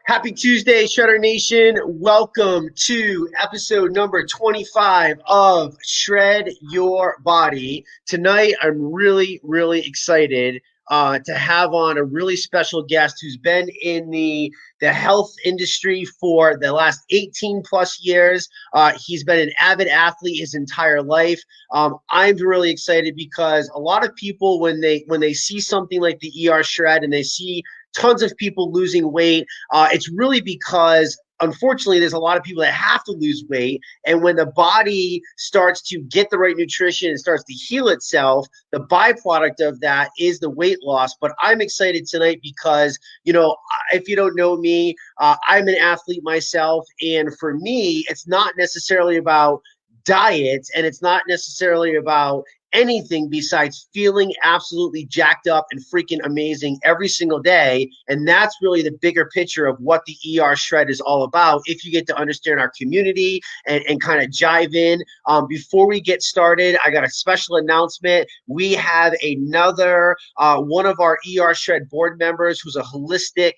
Happy Tuesday, Shredder Nation. Welcome to episode number 25 of Shred Your Body. Tonight, I'm really excited to have on a really special guest who's been in the health industry for the last 18 plus years. He's been an avid athlete his entire life. I'm really excited because a lot of people, when they see something like the ER Shred and they see tons of people losing weight, it's really because unfortunately there's a lot of people that have to lose weight, and when the body starts to get the right nutrition and starts to heal itself, the byproduct of that is the weight loss. But I'm excited tonight because, if you don't know me, I'm an athlete myself, and for me it's not necessarily about diet, and it's not necessarily about anything besides feeling absolutely jacked up and freaking amazing every single day. And that's really the bigger picture of what the ER Shred is all about, if you get to understand our community and kind of jive in. Before we get started, I got a special announcement. We have another one of our ER Shred board members who's a holistic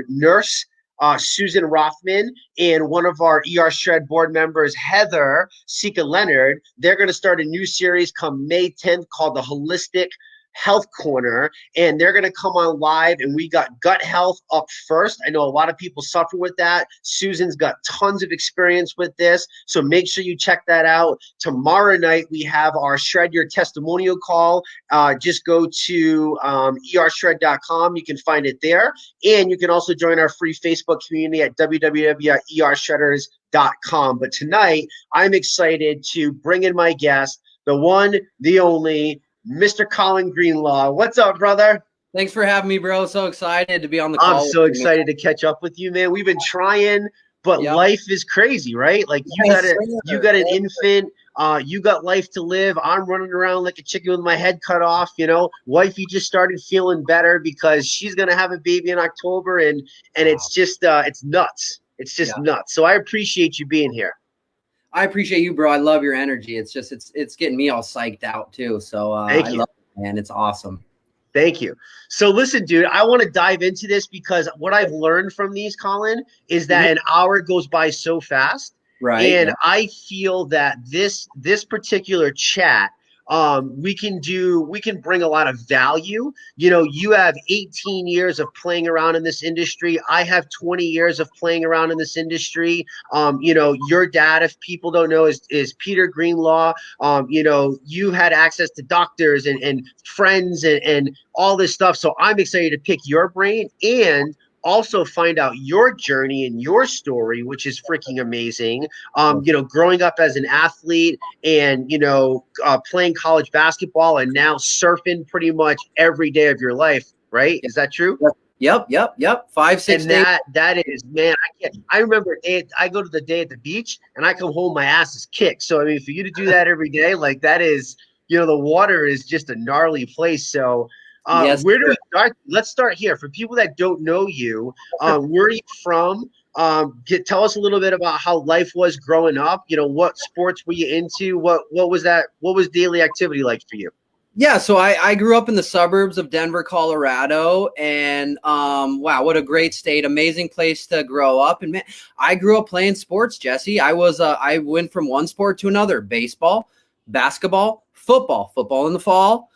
nurse, Susan Rothman, and one of our ER Shred board members, Heather Sika Leonard. They're going to start a new series come May 10th called the Holistic Health Corner, and they're going to come on live. And we got gut health up first. I know a lot of people suffer with that. Susan's got tons of experience with this, so make sure you check that out. Tomorrow night we have our Shred Your Testimonial call. Just go to ershred.com. You can find it there, and you can also join our free Facebook community at www.ershredders.com. But tonight I'm excited to bring in my guest, the one, the only, Mr. Colin Greenlaw. What's up, brother? Thanks for having me, bro. So excited to be on the call. I'm so excited to catch up with you, man. We've been trying, but life is crazy, right? Like you got an infant, you got life to live. I'm running around like a chicken with my head cut off. Wifey just started feeling better because she's gonna have a baby in October, and it's just it's nuts. It's just nuts. So I appreciate you being here. I appreciate you, bro. I love your energy. It's just it's getting me all psyched out too. So I love it, man. It's awesome. Thank you. So listen, dude, I want to dive into this because what I've learned from these, Colin, is that an hour goes by so fast. Right. And I feel that this particular chat, we can bring a lot of value. You have 18 years of playing around in this industry. I have 20 years of playing around in this industry. Your dad, if people don't know, is Peter Greenlaw. You had access to doctors and friends and all this stuff. So I'm excited to pick your brain and also find out your journey and your story, which is freaking amazing. Growing up as an athlete and, playing college basketball and now surfing pretty much every day of your life, right? Is that true? Yep. 5, 6 and days. That is, man, I remember I go to the day at the beach and I come home, my ass is kicked. So, I mean, for you to do that every day, like that is, the water is just a gnarly place. So, where do we start? Let's start here. For people that don't know you, where are you from? Tell us a little bit about how life was growing up. What sports were you into? What was that? What was daily activity like for you? Yeah, so I grew up in the suburbs of Denver, Colorado, and wow, what a great state! Amazing place to grow up. And man, I grew up playing sports, Jesse. I went from one sport to another: baseball, basketball, football in the fall,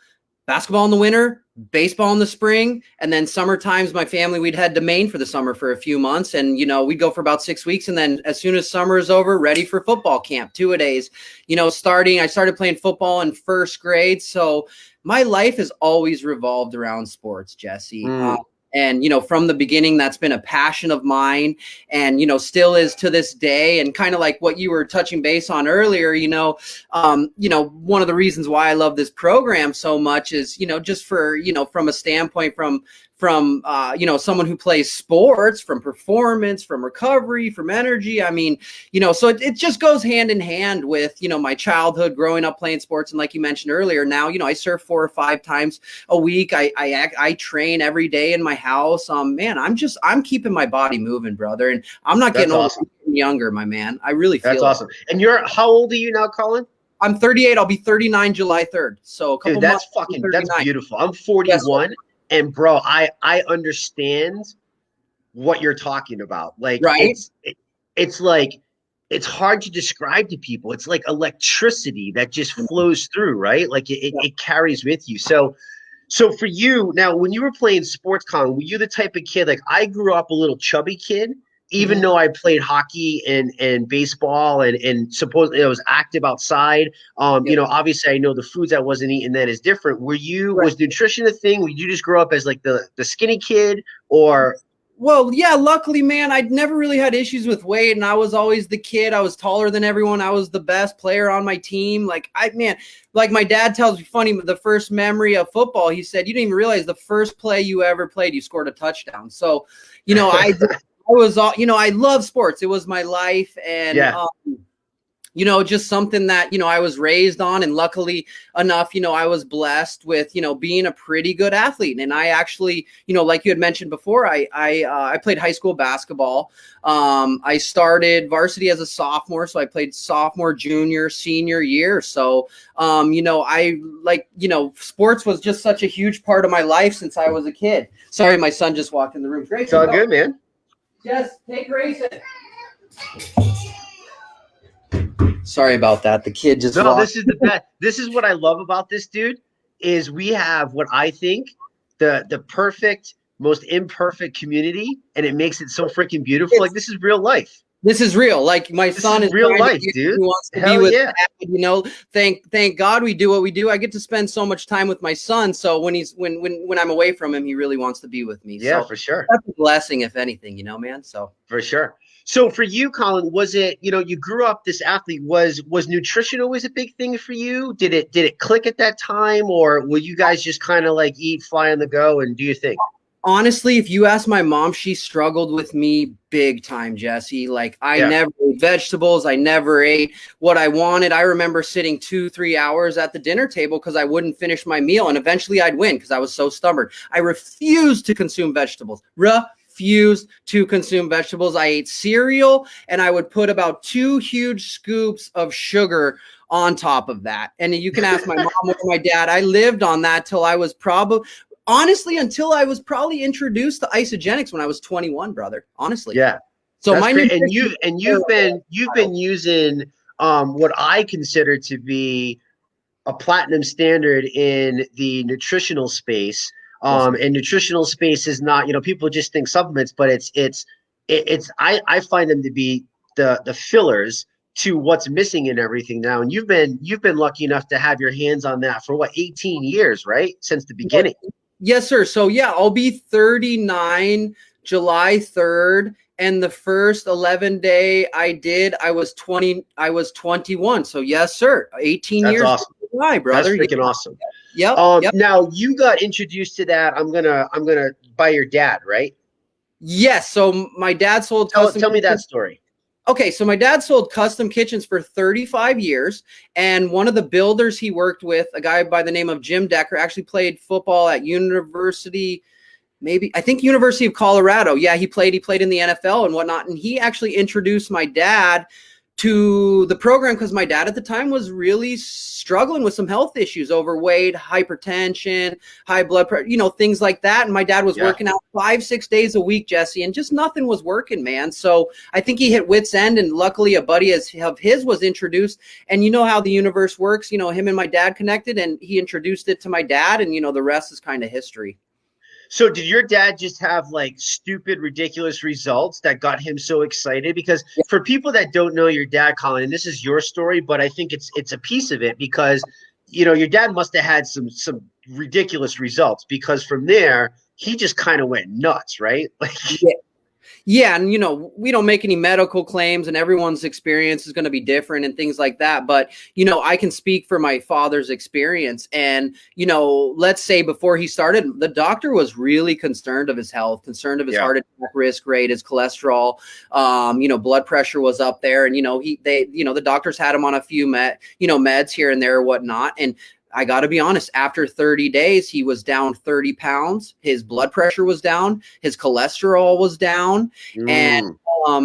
basketball in the winter, baseball in the spring, and then summer times, my family, we'd head to Maine for the summer for a few months, and we'd go for about 6 weeks, and then as soon as summer is over, ready for football camp, 2-a-days. I started playing football in first grade, so my life has always revolved around sports, Jesse. And, from the beginning, that's been a passion of mine and, still is to this day. And kind of like what you were touching base on earlier, one of the reasons why I love this program so much is, just for, from a standpoint from someone who plays sports, from performance, from recovery, from energy. I mean, so it just goes hand in hand with, my childhood growing up playing sports. And like you mentioned earlier, now, I surf 4 or 5 times a week. I train every day in my house. Man, I'm keeping my body moving, brother. And I'm not getting awesome. Younger, my man. I really feel that's awesome. And how old are you now, Colin? I'm 38. I'll be 39 July 3rd. So a couple months. That's beautiful. I'm 41. And bro, I understand what you're talking about. Like Right. it's like it's hard to describe to people. It's like electricity that just flows through, right? Like it carries with you. So for you now, when you were playing sports, Colin, were you the type of kid like I grew up a little chubby kid, even though I played hockey and baseball and supposedly I was active outside. Yep. You know, obviously I know the foods I wasn't eating then is different. Was nutrition a thing? Would you just grow up as like the skinny kid or Well, yeah, luckily, man, I'd never really had issues with weight, and I was always the kid. I was taller than everyone. I was the best player on my team. Like like my dad tells me funny, the first memory of football, he said, you didn't even realize the first play you ever played, you scored a touchdown. So, I was all, I love sports. It was my life. And, just something that, I was raised on, and luckily enough, I was blessed with, being a pretty good athlete. And I actually, like you had mentioned before, I played high school basketball. I started varsity as a sophomore. So I played sophomore, junior, senior year. So, sports was just such a huge part of my life since I was a kid. Sorry, my son just walked in the room. It's all good, man. Yes, take Grayson. Sorry about that. The kid just walked. This is the best. This is what I love about this dude is we have what I think the perfect, most imperfect community, and it makes it so freaking beautiful. Like this is real life. This is real. Like my son is real life, dude. He wants to be with dad, thank God we do what we do. I get to spend so much time with my son. So when I'm away from him, he really wants to be with me. Yeah, so for sure. That's a blessing, if anything, man. So for sure. So for you, Colin, was it, you grew up this athlete, was nutrition always a big thing for you? Did it click at that time, or will you guys just kind of like eat, fly on the go and do your thing? Honestly, if you ask my mom, she struggled with me big time, Jesse. Like I never ate vegetables. I never ate what I wanted. I remember sitting 2-3 hours at the dinner table because I wouldn't finish my meal. And eventually I'd win because I was so stubborn. I refused to consume vegetables. Refused to consume vegetables. I ate cereal and I would put about 2 huge scoops of sugar on top of that. And you can ask my mom or my dad. I lived on that till I was until I was probably introduced to Isagenix when I was 21, brother. Honestly. Yeah. So you've been using what I consider to be a platinum standard in the nutritional space. And nutritional space is not, people just think supplements, but I find them to be the fillers to what's missing in everything now. And you've been lucky enough to have your hands on that for 18 years, right? Since the beginning. Yes, sir. So yeah, I'll be 39 July 3rd. And the first 11-day I was 21. So yes, sir. 18 That's years. Awesome. July, brother. That's freaking awesome. Yep. Now you got introduced to that. I'm gonna by your dad, right? Yes. So my dad sold. Tell me that story. Okay, so my dad sold custom kitchens for 35 years, and one of the builders he worked with, a guy by the name of Jim Decker, actually played football at University of Colorado. Yeah, he played in the NFL and whatnot, and he actually introduced my dad to the program because my dad at the time was really struggling with some health issues, overweight, hypertension, high blood pressure, things like that. And my dad was working out 5-6 days a week, Jesse, and just nothing was working, man. So I think he hit wit's end, and luckily a buddy of his was introduced. And you know how the universe works, him and my dad connected, and he introduced it to my dad, and the rest is kind of history. So did your dad just have like stupid, ridiculous results that got him so excited? Because for people that don't know your dad, Colin, and this is your story, but I think it's a piece of it because, your dad must have had some ridiculous results because from there, he just kind of went nuts, right? Yeah. And, we don't make any medical claims and everyone's experience is going to be different and things like that. But, I can speak for my father's experience. And, let's say before he started, the doctor was really concerned of his health, concerned of his heart attack risk rate, his cholesterol, blood pressure was up there. And, the doctors had him on a few meds here and there or whatnot. And I got to be honest, after 30 days, he was down 30 pounds. His blood pressure was down. His cholesterol was down. And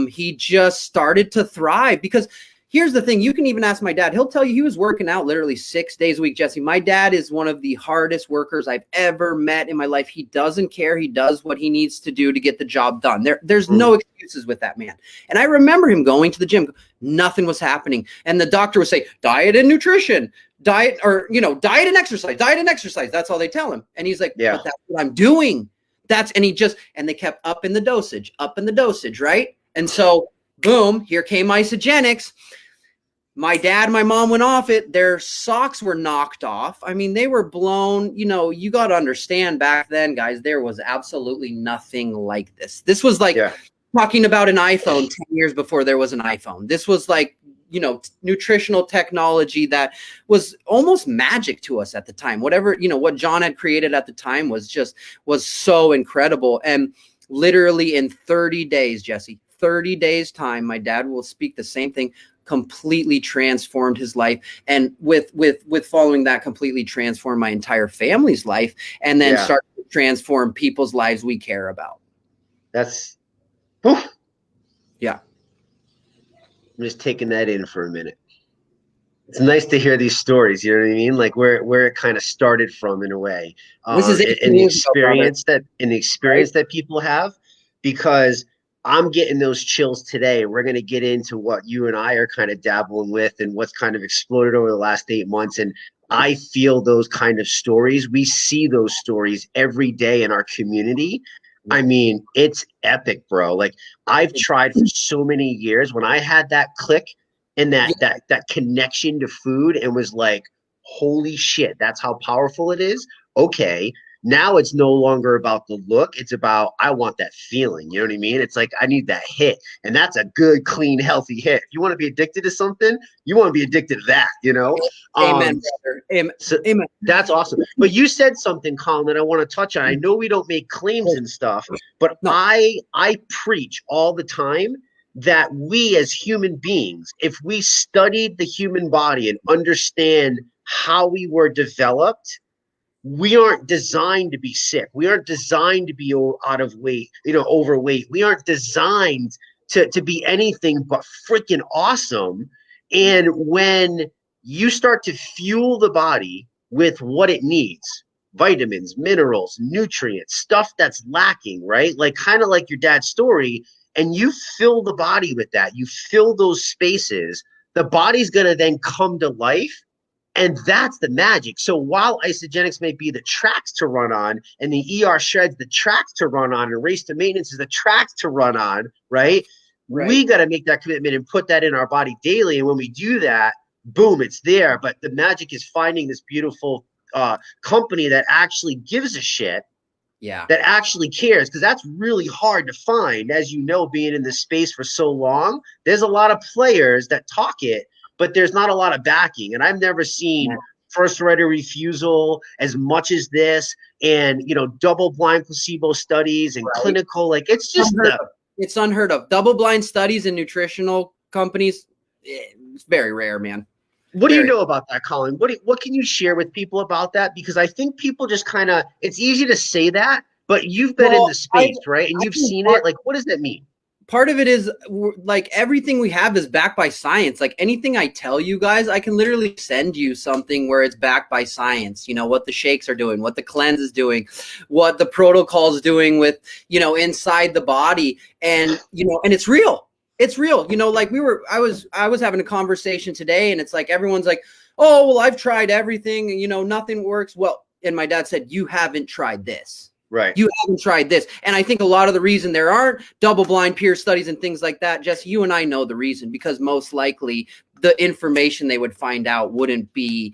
he just started to thrive because here's the thing. You can even ask my dad. He'll tell you he was working out literally 6 days a week, Jesse. My dad is one of the hardest workers I've ever met in my life. He doesn't care. He does what he needs to do to get the job done. There's no excuses with that man. And I remember him going to the gym. Nothing was happening. And the doctor would say, diet and nutrition, diet and exercise, diet and exercise. That's all they tell him. And he's like, but that's what I'm doing. And they kept upping the dosage, right? And so boom, here came Isagenix. My dad and my mom went off it. Their socks were knocked off. I mean, they were blown. You got to understand back then, guys, there was absolutely nothing like this. This was like talking about an iPhone 10 years before there was an iPhone. This was like, nutritional technology that was almost magic to us at the time. Whatever, what John had created at the time was so incredible. And literally in 30 days, Jesse, 30 days time, my dad will speak the same thing, completely transformed his life. And with following that, completely transformed my entire family's life, and then start to transform people's lives we care about. That's, yeah. I'm just taking that in for a minute. It's nice to hear these stories. You know what I mean? Like where it kind of started from, in a way. This is in the experience that people have, because I'm getting those chills today. We're going to get into what you and I are kind of dabbling with and what's kind of exploded over the last 8 months. And I feel those kind of stories. We see those stories every day in our community. I mean, it's epic, bro. Like, I've tried for so many years. When I had that click and that connection to food and was like, holy shit, that's how powerful it is. Okay. Now it's no longer about the look. It's about, I want that feeling. You know what I mean? It's like, I need that hit. And that's a good, clean, healthy hit. If you want to be addicted to something, you want to be addicted to that, Amen, brother. Amen. So amen. That's awesome. But you said something, Colin, that I want to touch on. I know we don't make claims and stuff, but no. I preach all the time that we as human beings, if we studied the human body and understand how we were developed, we aren't designed to be sick. We aren't designed to be out of weight, overweight. We aren't designed to be anything but freaking awesome. And when you start to fuel the body with what it needs, vitamins, minerals, nutrients, stuff that's lacking, right? Like kind of like your dad's story, and you fill the body with that, you fill those spaces, the body's going to then come to life. And that's the magic. So while Isagenix may be the tracks to run on, and the ER shreds the tracks to run on, and race to maintenance is the tracks to run on, right? We got to make that commitment and put that in our body daily. And when we do that, boom, it's there. But the magic is finding this beautiful company that actually gives a shit, that actually cares, because that's really hard to find. As you know, being in this space for so long, there's a lot of players that talk it, but there's not a lot of backing. And I've never seen first right of refusal as much as this, and double blind placebo studies and clinical, like it's just it's unheard of. Double blind studies in nutritional companies, it's very rare, man. What do you know about that, Colin? What can you share with people about that? Because I think people just kind of, it's easy to say that, but you've been in the space, right? And you've seen it. Like, what does that mean? Part of it is like everything we have is backed by science. Like anything I tell you guys, I can literally send you something where it's backed by science. What the shakes are doing, what the cleanse is doing, what the protocol is doing with, inside the body. And, and it's real. It's real. Like I was having a conversation today, and it's like, everyone's like, oh, well, I've tried everything, nothing works. Well, and my dad said, you haven't tried this. Right. You haven't tried this. And I think a lot of the reason there aren't double-blind peer studies and things like that, Jesse, you and I know the reason, because most likely the information they would find out wouldn't be,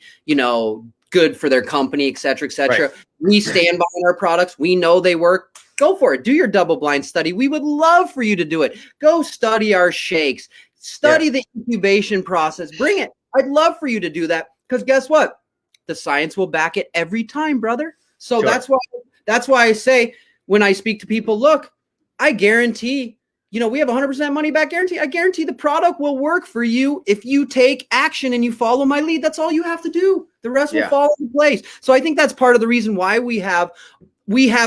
good for their company, et cetera, et cetera. Right. We stand behind our products. We know they work. Go for it. Do your double-blind study. We would love for you to do it. Go study our shakes. Study the incubation process. Bring it. I'd love for you to do that, because guess what? The science will back it every time, brother. So that's why I say, when I speak to people, look, I guarantee, we have 100% money back guarantee. I guarantee the product will work for you if you take action and you follow my lead. That's all you have to do. The rest will fall into place. So I think that's part of the reason why we have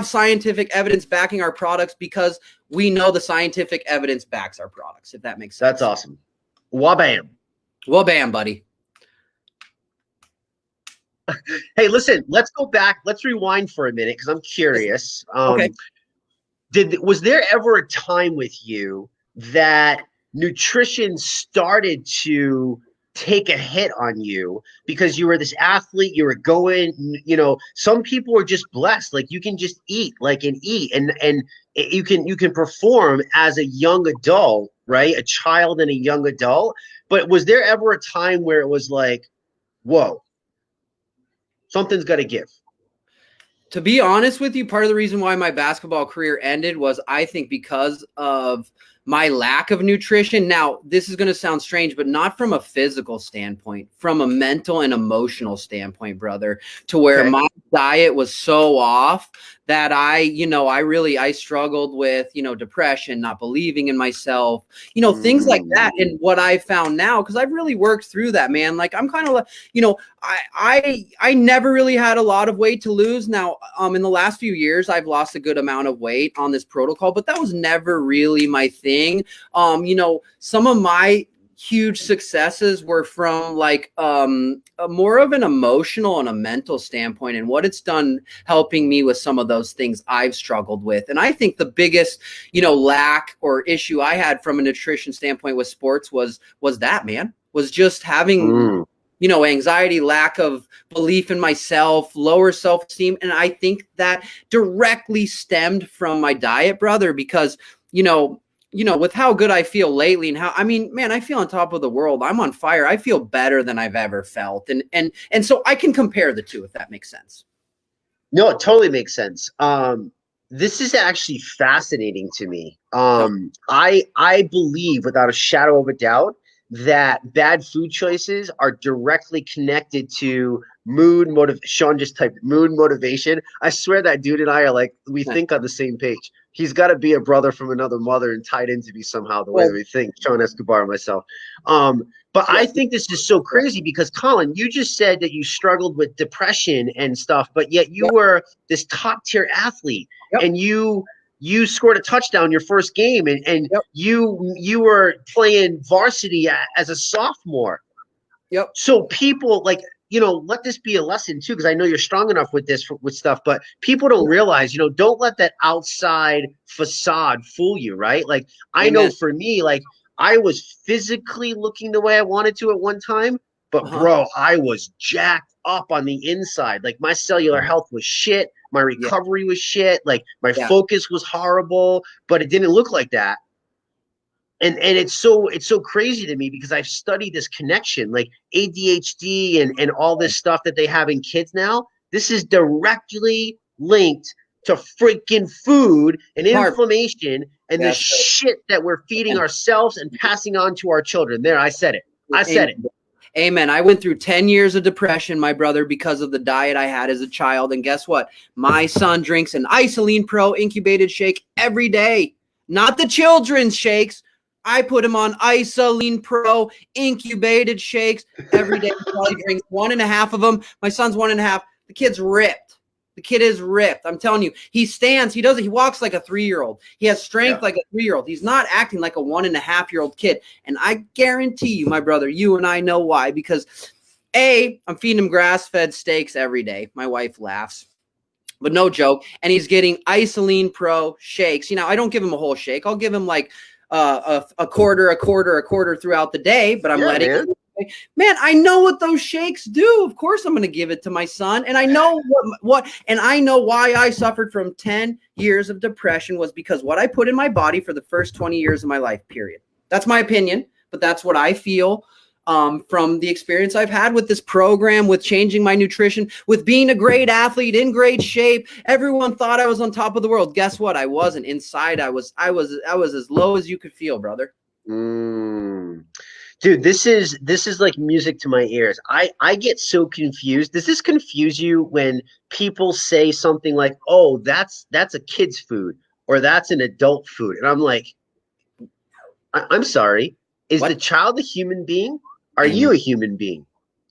scientific evidence backing our products, because we know the scientific evidence backs our products, if that makes sense. That's awesome. Wabam. Well, bam, buddy. Hey, listen, let's go back. Let's rewind for a minute because I'm curious. Okay. Was there ever a time with you that nutrition started to take a hit on you because you were this athlete, you were going, some people are just blessed. Like you can just eat, and you can perform as a young adult, right? A child and a young adult. But was there ever a time where it was like, whoa, something's got to give? To be honest with you, part of the reason why my basketball career ended was, I think, because of my lack of nutrition. Now, this is going to sound strange, but not from a physical standpoint, from a mental and emotional standpoint, brother, to where Okay. my diet was so off that I struggled with, depression, not believing in myself, things like that. And what I found now, because I've really worked through that, man, like I'm kind of like, I never really had a lot of weight to lose. Now, in the last few years, I've lost a good amount of weight on this protocol, but that was never really my thing. Some of my huge successes were from like more of an emotional and a mental standpoint, and what it's done helping me with some of those things I've struggled with. And I think the biggest, lack or issue I had from a nutrition standpoint with sports was that, man, was just having anxiety, lack of belief in myself, lower self-esteem. And I think that directly stemmed from my diet, brother, because, with how good I feel lately and I feel on top of the world. I'm on fire. I feel better than I've ever felt. And so I can compare the two, if that makes sense. No, it totally makes sense. This is actually fascinating to me. I believe without a shadow of a doubt that bad food choices are directly connected to Sean just typed mood motivation. I swear that dude and I are like, we think on the same page. He's got to be a brother from another mother and tied into me somehow the way that we think, Sean Escobar and myself. But I think this is so crazy because, Colin, you just said that you struggled with depression and stuff, but yet you were this top tier athlete and you scored a touchdown your first game and you were playing varsity as a sophomore. So people let this be a lesson too, because I know you're strong enough with this with stuff, but people don't realize, don't let that outside facade fool you, right? Like I know for me, like I was physically looking the way I wanted to at one time, but bro, I was jacked up on the inside. Like my cellular health was shit. My recovery was shit. Like my focus was horrible, but it didn't look like that. And it's so crazy to me because I've studied this connection, like ADHD and all this stuff that they have in kids now. This is directly linked to freaking food and inflammation and the shit that we're feeding ourselves and passing on to our children. There, I said it. Amen. I went through 10 years of depression, my brother, because of the diet I had as a child. And guess what? My son drinks an Isolene Pro incubated shake every day, not the children's shakes. I put him on Isolene Pro incubated shakes every day. He probably drinks 1.5 of them. My son's 1.5. The kid's ripped. The kid is ripped. I'm telling you, he walks like a 3-year-old. He has strength like a 3-year-old. He's not acting like a 1.5-year-old kid. And I guarantee you, my brother, you and I know why, because I'm feeding him grass-fed steaks every day. My wife laughs, but no joke. And he's getting Isolene Pro shakes. I don't give him a whole shake. I'll give him like a quarter throughout the day, but I'm letting him. Man, I know what those shakes do. Of course, I'm going to give it to my son. And I know and I know why I suffered from 10 years of depression was because what I put in my body for the first 20 years of my life, period. That's my opinion, but that's what I feel from the experience I've had with this program, with changing my nutrition, with being a great athlete, in great shape. Everyone thought I was on top of the world. Guess what? I wasn't. Inside, I was as low as you could feel, brother. Dude, this is like music to my ears. I get so confused. Does this confuse you when people say something like, "Oh, that's a kid's food," or "That's an adult food"? And I'm like, I'm sorry. Is the child a human being? Are you a human being?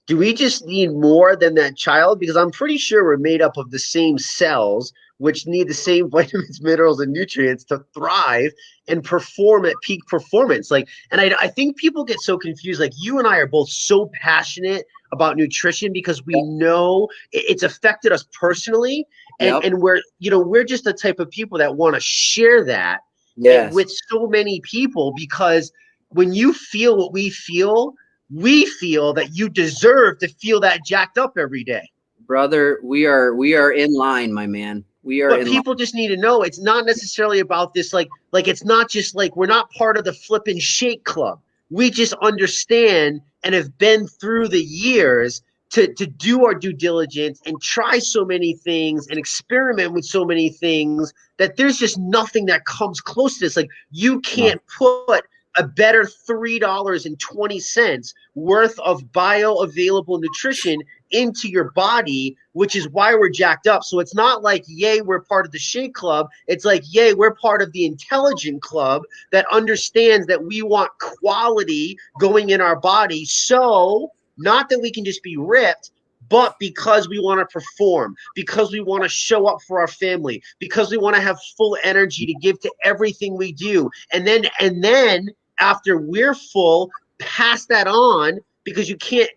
Do we just need more than that child? Because I'm pretty sure we're made up of the same cells, which need the same vitamins, minerals, and nutrients to thrive and perform at peak performance. Like, and I think people get so confused. Like, you and I are both so passionate about nutrition because we Yep. know it's affected us personally. And, Yep. and we're, we're just the type of people that want to share that Yes. with so many people because when you feel what we feel that you deserve to feel that jacked up every day. Brother, we are in line, my man. We are But in line. people just need to know it's not necessarily about this, like it's not just like we're not part of the flippin' shake club. We just understand and have been through the years to do our due diligence and try so many things and experiment with so many things that there's just nothing that comes close to this. Like, you No. can't put a better $3.20 worth of bioavailable nutrition into your body, which is why we're jacked up. So it's not like, yay, we're part of the shake club. It's like, yay, we're part of the intelligent club that understands that we want quality going in our body. So not that we can just be ripped, but because we want to perform, because we want to show up for our family, because we want to have full energy to give to everything we do. And then after we're full, pass that on, because you can't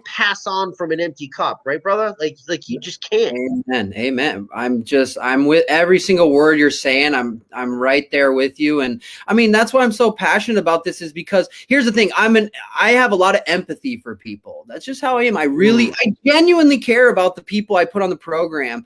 pass on from an empty cup, right, brother? Like you just can't. Amen. Amen. I'm with every single word you're saying. I'm right there with you. And I mean, that's why I'm so passionate about this, is because here's the thing. I have a lot of empathy for people. That's just how I am. I genuinely care about the people I put on the program.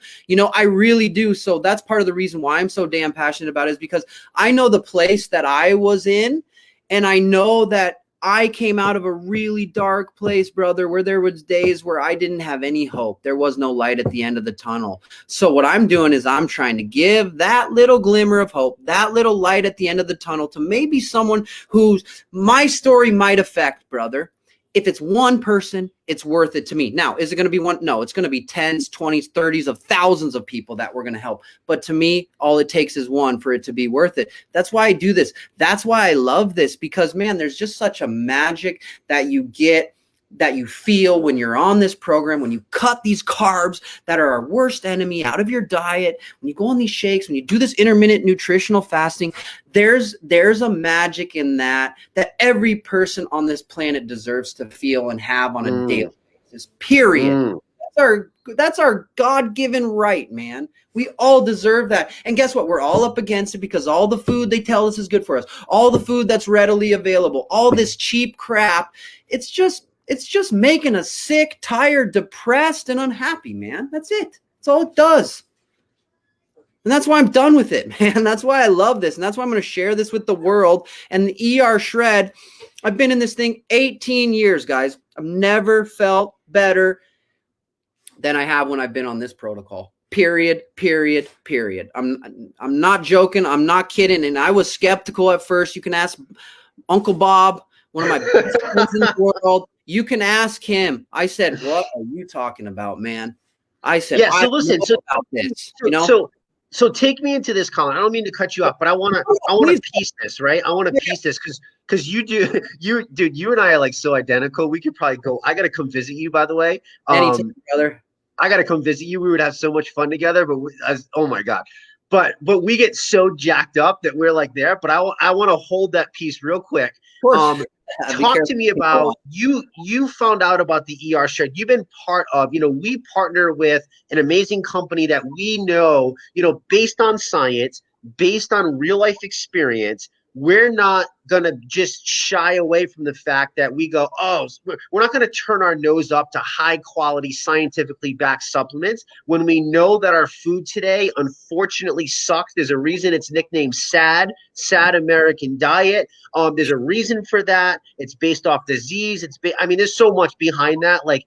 I really do. So that's part of the reason why I'm so damn passionate about it, is because I know the place that I was in, and I know that I came out of a really dark place, brother, where there was days where I didn't have any hope. There was no light at the end of the tunnel. So what I'm doing is I'm trying to give that little glimmer of hope, that little light at the end of the tunnel, to maybe someone whose my story might affect, brother. If it's one person, it's worth it to me. Now, is it going to be one? No, it's going to be tens, 20s, 30s of thousands of people that we're going to help. But to me, all it takes is one for it to be worth it. That's why I do this. That's why I love this, because, man, there's just such a magic that you get, that you feel when you're on this program, when you cut these carbs that are our worst enemy out of your diet, when you go on these shakes, when you do this intermittent nutritional fasting, there's a magic in that every person on this planet deserves to feel and have on a daily basis, period. That's our God-given right, man. We all deserve that. And guess what? We're all up against it because all the food they tell us is good for us, all the food that's readily available, all this cheap crap, it's just making us sick, tired, depressed, and unhappy, man. That's it. That's all it does. And that's why I'm done with it, man. That's why I love this. And that's why I'm going to share this with the world. And the ER Shred, I've been in this thing 18 years, guys. I've never felt better than I have when I've been on this protocol. Period. I'm not joking. I'm not kidding. And I was skeptical at first. You can ask Uncle Bob, one of my best friends in the world. You can ask him. I said, "What are you talking about, man?" I said, yeah. So listen. So about this, So take me into this, Colin. I don't mean to cut you off, but I want to piece this, right? I want to piece this because you and I are like so identical. We could probably go. I got to come visit you, by the way. Anytime, brother. I got to come visit you. We would have so much fun together. But oh my god. But we get so jacked up that we're like there. But I want to hold that piece real quick. Talk to me about you found out about the ER Shred. You've been part of, we partner with an amazing company that we know, based on science, based on real life experience. We're not going to just shy away from the fact that we go, oh, we're not going to turn our nose up to high quality, scientifically backed supplements when we know that our food today, unfortunately, sucks. There's a reason it's nicknamed sad American diet. There's a reason for that. It's based off disease. There's so much behind that. Like,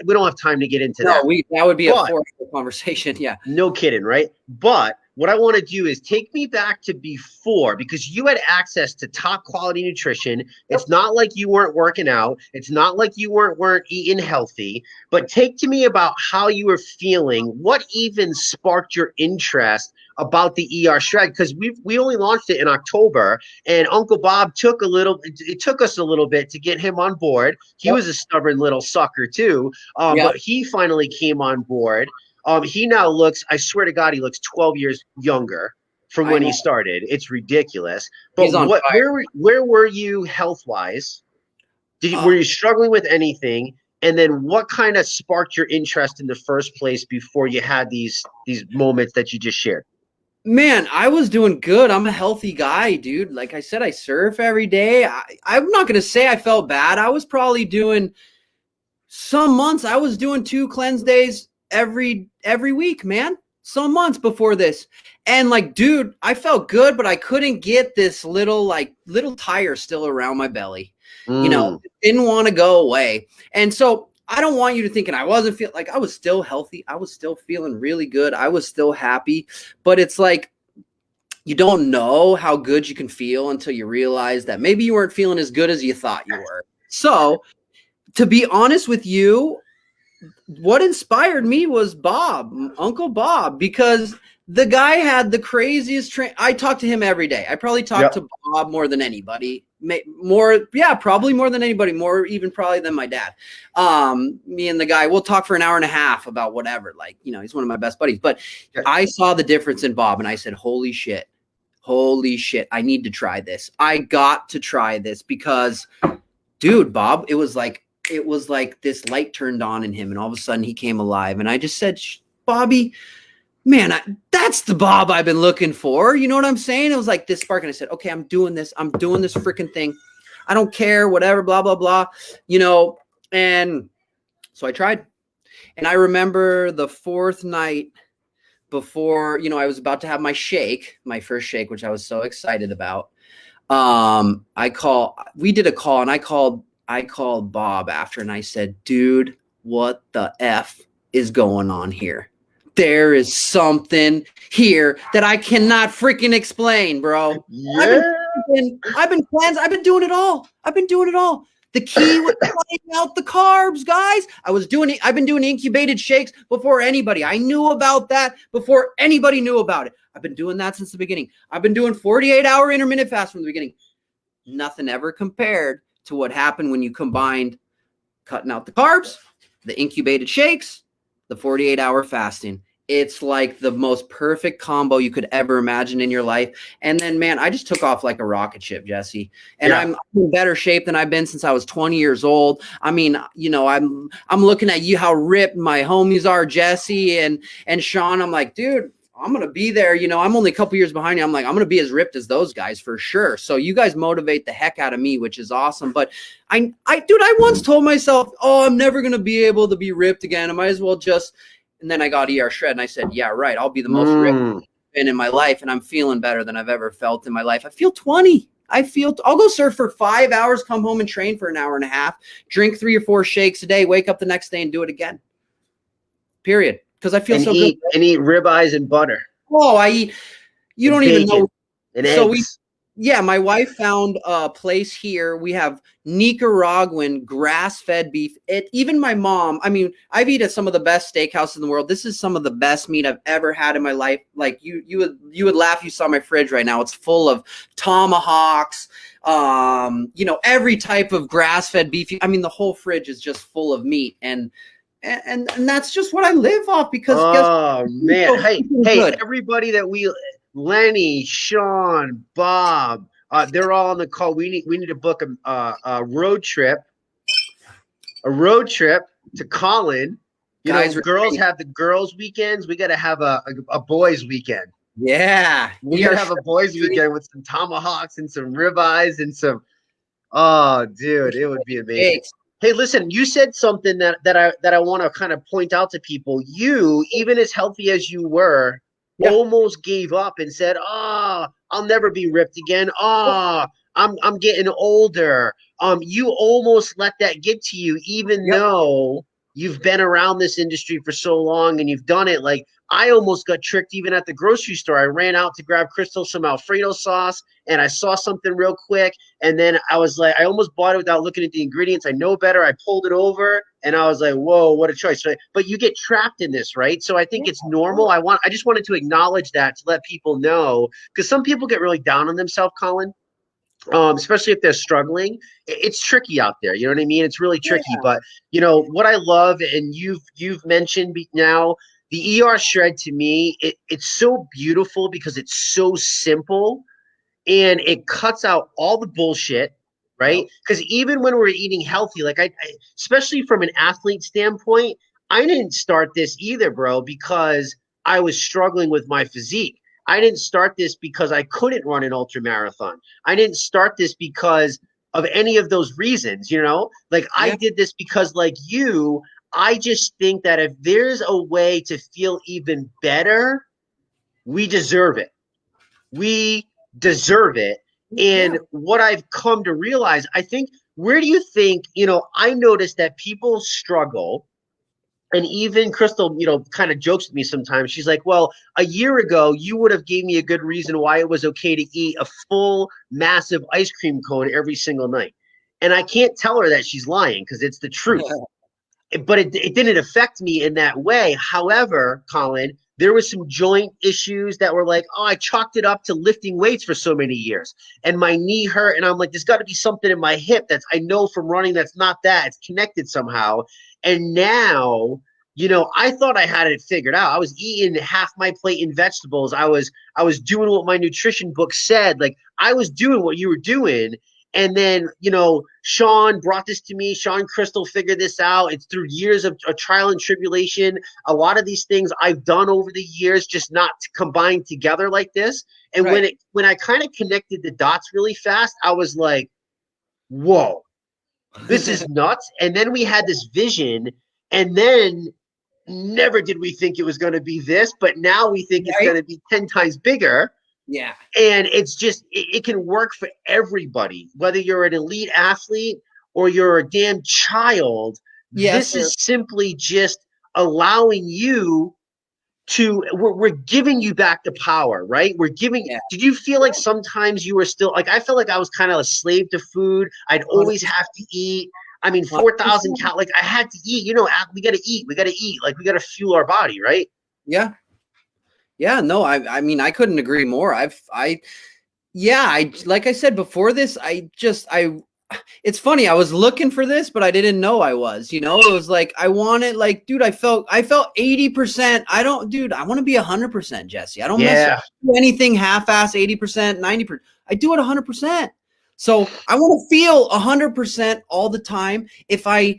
we don't have time to get into that. That would be a 4-hour conversation. Yeah. No kidding, right? But what I want to do is take me back to before, because you had access to top quality nutrition. It's not like you weren't working out. It's not like you weren't eating healthy. But take to me about how you were feeling. What even sparked your interest about the ER Shred, because we only launched it in October, and Uncle Bob it took us a little bit to get him on board. He Yep. was a stubborn little sucker too, Yep. but he finally came on board. He now looks, I swear to God, he looks 12 years younger from I when know. he started. It's ridiculous. But He's on fire. where were you health wise? Were you struggling with anything? And then what kind of sparked your interest in the first place before you had these moments that you just shared? Man, I was doing good. I'm a healthy guy, dude. Like I said, I surf every day. I'm not going to say I felt bad. I was probably doing some months. I was doing 2 cleanse days every week, man. Some months before this. And like, dude, I felt good, but I couldn't get this little tire still around my belly. Didn't want to go away. And so I don't want you to think, and I wasn't feeling like I was still healthy. I was still feeling really good. I was still happy, but it's like, you don't know how good you can feel until you realize that maybe you weren't feeling as good as you thought you were. So to be honest with you, what inspired me was Bob, Uncle Bob, because the guy had the craziest I talk to him every day. I probably talk to Bob more than anybody. Probably more than anybody, more even probably than my dad. Me and the guy, we'll talk for an hour and a half about whatever. Like, he's one of my best buddies. But I saw the difference in Bob, and I said, holy shit, I need to try this. I got to try this because, dude, Bob, it was like this light turned on in him, and all of a sudden he came alive. And I just said, Bobby, man, that's the Bob I've been looking for. You know what I'm saying? It was like this spark. And I said, okay, I'm doing this freaking thing. I don't care, whatever, blah, blah, blah, And so I tried. And I remember the 4th night before, I was about to have my first shake, which I was so excited about. We did a call, and I called Bob after, and I said, dude, what the F is going on here? There is something here that I cannot freaking explain, bro. Yeah. I've been cleansed. I've been doing it all. The key was cutting out the carbs, guys. I've been doing incubated shakes before anybody. I knew about that before anybody knew about it. I've been doing that since the beginning. I've been doing 48-hour intermittent fast from the beginning. Nothing ever compared to what happened when you combined cutting out the carbs, the incubated shakes, the 48-hour fasting. It's like the most perfect combo you could ever imagine in your life. And then, man, I just took off like a rocket ship, Jesse. And I'm in better shape than I've been since I was 20 years old. I mean, I'm looking at you, how ripped my homies are, Jesse and Sean. I'm like, dude, I'm going to be there. I'm only a couple years behind you. I'm like, I'm going to be as ripped as those guys for sure. So you guys motivate the heck out of me, which is awesome. But I once told myself, I'm never going to be able to be ripped again. I might as well just, and then I got ER Shred, and I said, yeah, right. I'll be the most ripped I've been in my life. And I'm feeling better than I've ever felt in my life. I feel 20. I'll go surf for 5 hours, come home and train for an hour and a half, drink 3 or 4 shakes a day, wake up the next day and do it again. Period. Because I feel good. And eat ribeyes and butter. Oh, I eat. You don't even know. And eggs. My wife found a place here. We have Nicaraguan grass-fed beef. Even my mom, I've eaten at some of the best steakhouses in the world. This is some of the best meat I've ever had in my life. Like you would laugh. You saw my fridge right now. It's full of tomahawks, every type of grass-fed beef. The whole fridge is just full of meat. And that's just what I live off because. Man. Hey, everybody that Lenny, Sean, Bob, they're all on the call. We need to book a road trip to Colin. Girls have the girls' weekends. We got to have a boys' weekend. Yeah, we got to have a boys' weekend with some tomahawks and some ribeyes and some. Oh, dude, it would be amazing. Hey, listen, you said something that I want to kind of point out to people. You, even as healthy as you were, almost gave up and said, I'll never be ripped again. I'm getting older. You almost let that get to you, even though you've been around this industry for so long and you've done it. Like, I almost got tricked even at the grocery store. I ran out to grab Crystal some Alfredo sauce, and I saw something real quick, and then I was like, I almost bought it without looking at the ingredients. I know better. I pulled it over, and I was like, whoa, what a choice. But you get trapped in this, right? So I think it's normal. I just wanted to acknowledge that to let people know, because some people get really down on themselves, Colin. Especially if they're struggling. It's tricky out there. You know what I mean? It's really tricky. But what I love, and you've mentioned now, the ER shred to me, it's so beautiful because it's so simple and it cuts out all the bullshit, right? Because even when we're eating healthy, like I, especially from an athlete standpoint, I didn't start this either, bro, because I was struggling with my physique. I didn't start this because I couldn't run an ultra marathon. I didn't start this because of any of those reasons, Like I did this because, like you, I just think that if there's a way to feel even better, we deserve it. We deserve it. And what I've come to realize, I think, where do you think, I noticed that people struggle. And even Crystal, kind of jokes with me sometimes. She's like, well, a year ago, you would have gave me a good reason why it was okay to eat a full, massive ice cream cone every single night. And I can't tell her that she's lying because it's the truth. But it didn't affect me in that way. However, Colin, there was some joint issues that were like, oh, I chalked it up to lifting weights for so many years. And my knee hurt. And I'm like, there's got to be something in my hip that's I know from running that's not that. It's connected somehow. And now, I thought I had it figured out. I was eating half my plate in vegetables. I was doing what my nutrition book said. Like I was doing what you were doing. And then, Sean brought this to me. Sean Crystal figured this out. It's through years of trial and tribulation. A lot of these things I've done over the years, just not combined together like this. And when I kind of connected the dots really fast, I was like, whoa, this is nuts. And then we had this vision, and then never did we think it was going to be this, but now we think it's going to be 10 times bigger. Yeah. And it's just, it can work for everybody, whether you're an elite athlete or you're a damn child. This is simply just allowing you to, we're giving you back the power, right? We're giving, did you feel like sometimes you were still, like, I felt like I was kind of a slave to food. I'd always have to eat. I mean, 4,000 calories, like I had to eat, we got to eat, like we got to fuel our body, right? Yeah. Yeah, no, I mean, I couldn't agree more. Like I said before this, it's funny. I was looking for this, but I didn't know I was, it was like, I wanted, like, dude, I felt 80%. I want to be 100%, Jesse. I don't mess with anything half-ass 80%, 90%. I do it 100%. So I want to feel 100% all the time. If I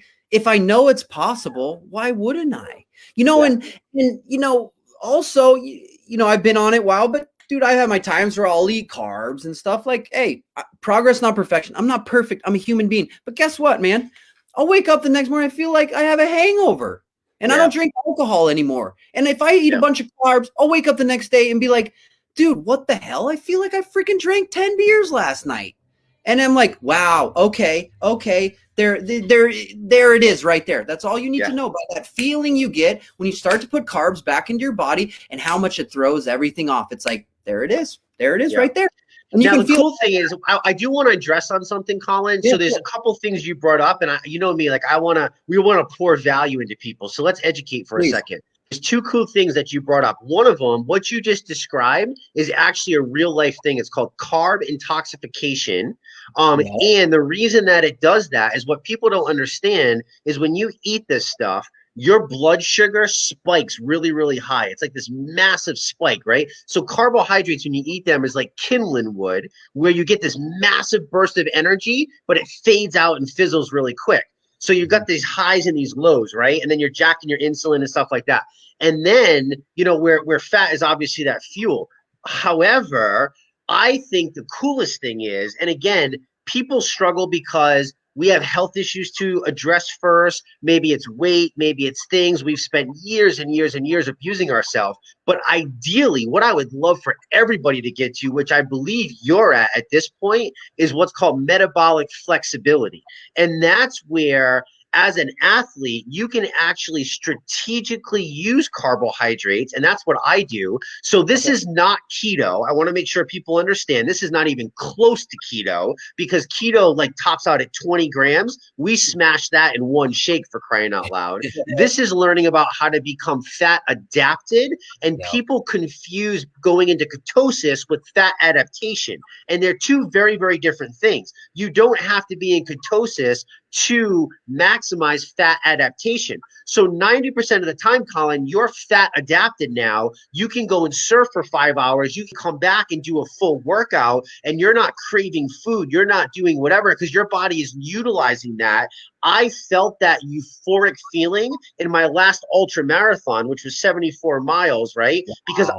know it's possible, why wouldn't I? And also, I've been on it a while, but dude, I have my times where I'll eat carbs and stuff. Like, hey, progress, not perfection. I'm not perfect. I'm a human being. But guess what, man? I'll wake up the next morning, I feel like I have a hangover and I don't drink alcohol anymore. And if I eat a bunch of carbs, I'll wake up the next day and be like, dude, what the hell? I feel like I freaking drank 10 beers last night. And I'm like, wow, okay. There it is right there. That's all you need to know about that feeling you get when you start to put carbs back into your body and how much it throws everything off. It's like, there it is right there. And now, the cool thing is, I do want to address on something, Colin. So there's a couple things you brought up, and we want to pour value into people. So let's educate for a second. There's two cool things that you brought up. One of them, what you just described, is actually a real life thing. It's called carb intoxication. And the reason that it does that is what people don't understand is when you eat this stuff, your blood sugar spikes really, really high. It's like this massive spike, right? So carbohydrates, when you eat them, is like kindling wood, where you get this massive burst of energy, but it fades out and fizzles really quick. So you've got these highs and these lows, right? And then you're jacking your insulin and stuff like that. And then, where fat is obviously that fuel. However, I think the coolest thing is, and again, people struggle because we have health issues to address first. Maybe it's weight, maybe it's things. We've spent years and years and years abusing ourselves. But ideally, what I would love for everybody to get to, which I believe you're at this point, is what's called metabolic flexibility. And that's where as an athlete, you can actually strategically use carbohydrates, and that's what I do. So this is not keto. I want to make sure people understand this is not even close to keto, because keto like tops out at 20 grams. We smash that in one shake, for crying out loud. This is learning about how to become fat adapted, and people confuse going into ketosis with fat adaptation. And they're two very, very different things. You don't have to be in ketosis to maximize fat adaptation. So 90% of the time, Colin, you're fat adapted now. You can go and surf for 5 hours. You can come back and do a full workout, and you're not craving food. You're not doing whatever, because your body is utilizing that. I felt that euphoric feeling in my last ultra marathon, which was 74 miles, right? Wow. Because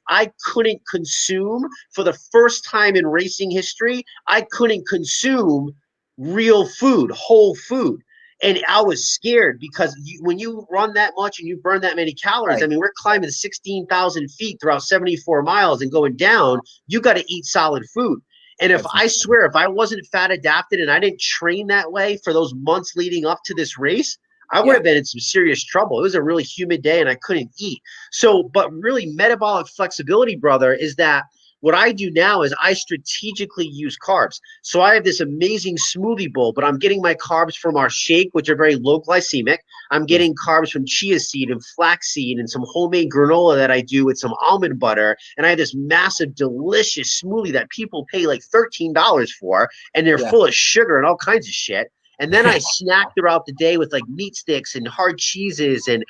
I couldn't consume, for the first time in racing history, I couldn't consume real food, whole food. And I was scared, because when you run that much and you burn that many calories, right. I mean, we're climbing 16,000 feet throughout 74 miles and going down. You got to eat solid food. And if I swear, if I wasn't fat adapted and I didn't train that way for those months leading up to this race, I would have been in some serious trouble. It was a really humid day and I couldn't eat. So, but really, metabolic flexibility, brother, is that what I do now is I strategically use carbs. So I have this amazing smoothie bowl, but I'm getting my carbs from our shake, which are very low glycemic. I'm getting carbs from chia seed and flaxseed and some homemade granola that I do with some almond butter. And I have this massive, delicious smoothie that people pay like $13 for, and they're full of sugar and all kinds of shit. And then I snack throughout the day with like meat sticks and hard cheeses and,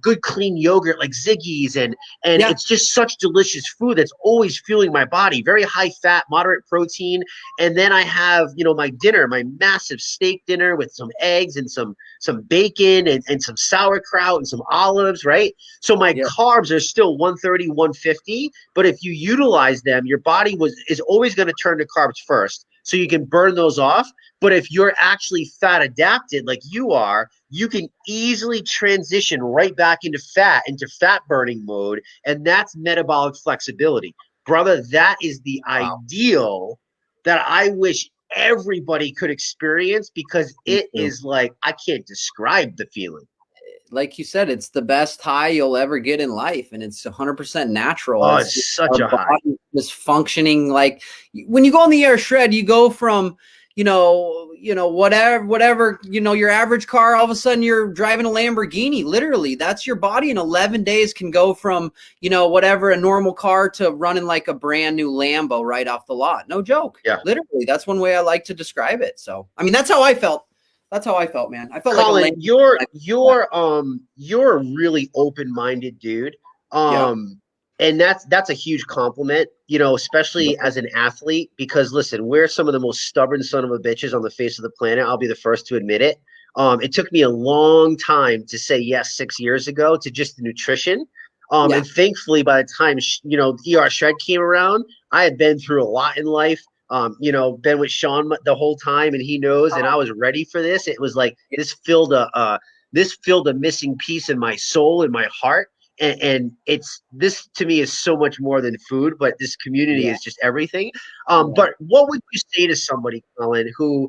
good clean yogurt like Ziggy's. And it's just such delicious food that's always fueling my body. Very high fat, moderate protein. And then I have, my dinner, my massive steak dinner with some eggs and some bacon and some sauerkraut and some olives, right? So my carbs are still 130, 150. But if you utilize them, your body is always going to turn to carbs first, so you can burn those off. But if you're actually fat adapted like you are, you can easily transition right back into fat burning mode. And that's metabolic flexibility. Brother, that is the ideal that I wish everybody could experience, because it is like, I can't describe the feeling. Like you said, it's the best high you'll ever get in life, and it's 100% natural. Oh, it's such a high. Just functioning like when you go on the air shred, you go from whatever, your average car, all of a sudden you're driving a Lamborghini. Literally, that's your body in 11 days can go from, whatever, a normal car to running like a brand new Lambo right off the lot. No joke. Yeah. Literally, that's one way I like to describe it. So, I mean, that's how I felt. That's how I felt, man. I felt Colin, like you're a really open-minded dude. And that's a huge compliment, especially as an athlete, because listen, we're some of the most stubborn son of a bitches on the face of the planet. I'll be the first to admit it. It took me a long time to say yes 6 years ago to just the nutrition. And thankfully, by the time, ER Shred came around, I had been through a lot in life. Been with Sean the whole time, and he knows, and I was ready for this. It was like this filled a missing piece in my soul, in my heart. And this to me is so much more than food, but this community is just everything. But what would you say to somebody, Colin, who,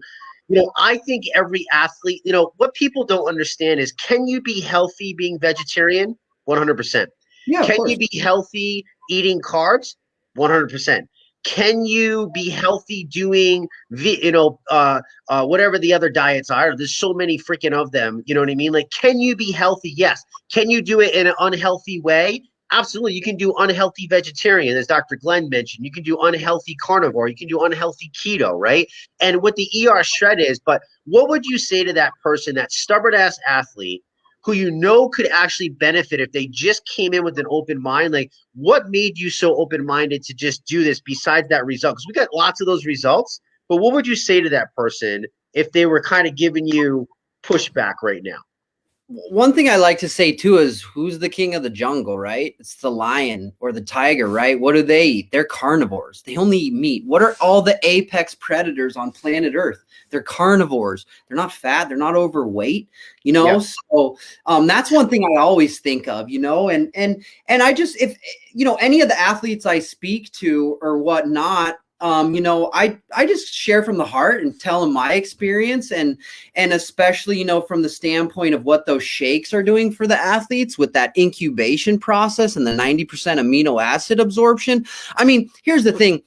I think every athlete, what people don't understand is, can you be healthy being vegetarian? 100%. Yeah, can you be healthy eating carbs? 100%. Can you be healthy doing whatever the other diets are? There's so many freaking of them. You know what I mean? Like, can you be healthy? Yes. Can you do it in an unhealthy way? Absolutely. You can do unhealthy vegetarian, as Dr. Glenn mentioned. You can do unhealthy carnivore. You can do unhealthy keto, right? And what the ER Shred is, but what would you say to that person, that stubborn ass athlete, who could actually benefit if they just came in with an open mind? Like, what made you so open-minded to just do this besides that result? Because we got lots of those results, but what would you say to that person if they were kind of giving you pushback right now? One thing I like to say too is, who's the king of the jungle, right? It's the lion or the tiger, right? What do they eat? They're carnivores. They only eat meat. What are all the apex predators on planet Earth? They're carnivores. They're not fat. They're not overweight, So that's one thing I always think of, and I just, if, any of the athletes I speak to or whatnot, I just share from the heart and tell them my experience, and especially, from the standpoint of what those shakes are doing for the athletes with that incubation process and the 90% amino acid absorption. I mean, here's the thing.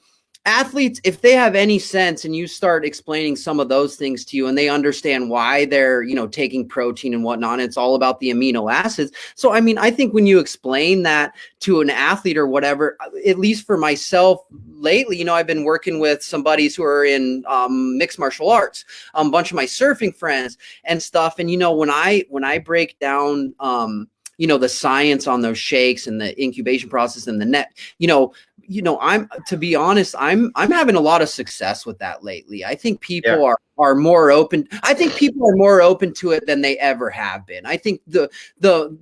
Athletes, if they have any sense and you start explaining some of those things to you and they understand why they're, taking protein and whatnot, it's all about the amino acids. So, I mean, I think when you explain that to an athlete or whatever, at least for myself lately, I've been working with some buddies who are in mixed martial arts, a bunch of my surfing friends and stuff. And, when I break down, the science on those shakes and the incubation process and the net, I'm, to be honest, I'm having a lot of success with that lately. I think people are more open. I think people are more open to it than they ever have been. I think the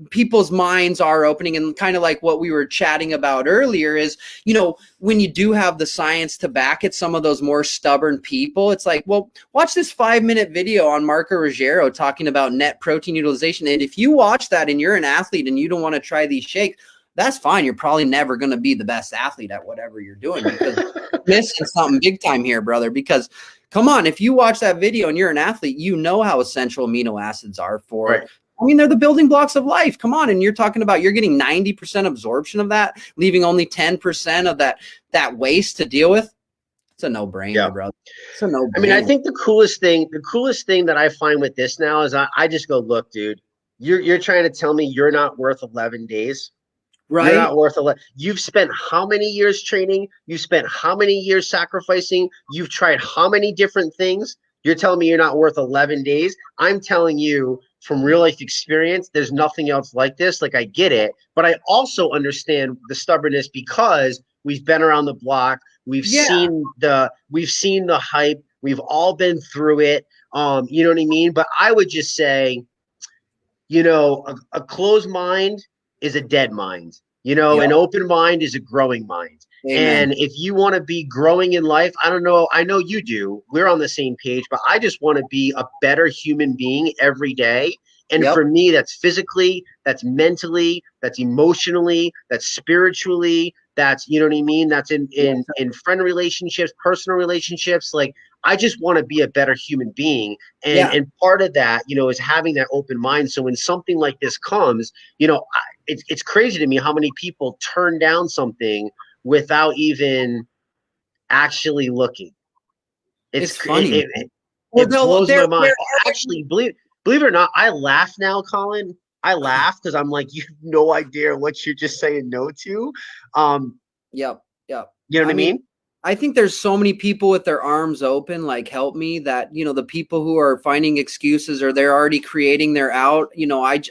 people's minds are opening, and kind of like what we were chatting about earlier is, when you do have the science to back it, some of those more stubborn people, it's like, well, watch this 5-minute video on Marco Ruggiero talking about net protein utilization. And if you watch that and you're an athlete and you don't want to try these shakes, that's fine. You're probably never going to be the best athlete at whatever you're doing, because you're missing something big time here, brother. Because come on, if you watch that video and you're an athlete, you know how essential amino acids are for, right. I mean, they're the building blocks of life. Come on. And you're talking about, you're getting 90% absorption of that, leaving only 10% of that waste to deal with. It's a no-brainer, brother. It's a no-brainer. I mean, I think the coolest thing that I find with this now is I just go, look, dude, you're trying to tell me you're not worth 11 days. Right. You're not worth a lot. You've spent how many years training? You spent how many years sacrificing? You've tried how many different things? You're telling me you're not worth 11 days? I'm telling you from real life experience, there's nothing else like this. Like, I get it, but I also understand the stubbornness because we've been around the block. We've seen the hype. We've all been through it. You know what I mean? But I would just say, a closed mind is a dead mind. An open mind is a growing mind. Amen. And if you want to be growing in life, I don't know. I know you do. We're on the same page, but I just want to be a better human being every day. And for me, that's physically, that's mentally, that's emotionally, that's spiritually, that's, you know what I mean? That's in friend relationships, personal relationships. Like, I just want to be a better human being. And part of that, is having that open mind. So when something like this comes, it's crazy to me how many people turn down something without even actually looking. It's funny. It blows my mind. Actually, believe it or not, I laugh now, Colin. I laugh because I'm like, you have no idea what you're just saying no to. Yep. You know what I mean? I think there's so many people with their arms open, like, help me, that, the people who are finding excuses or they're already creating their out,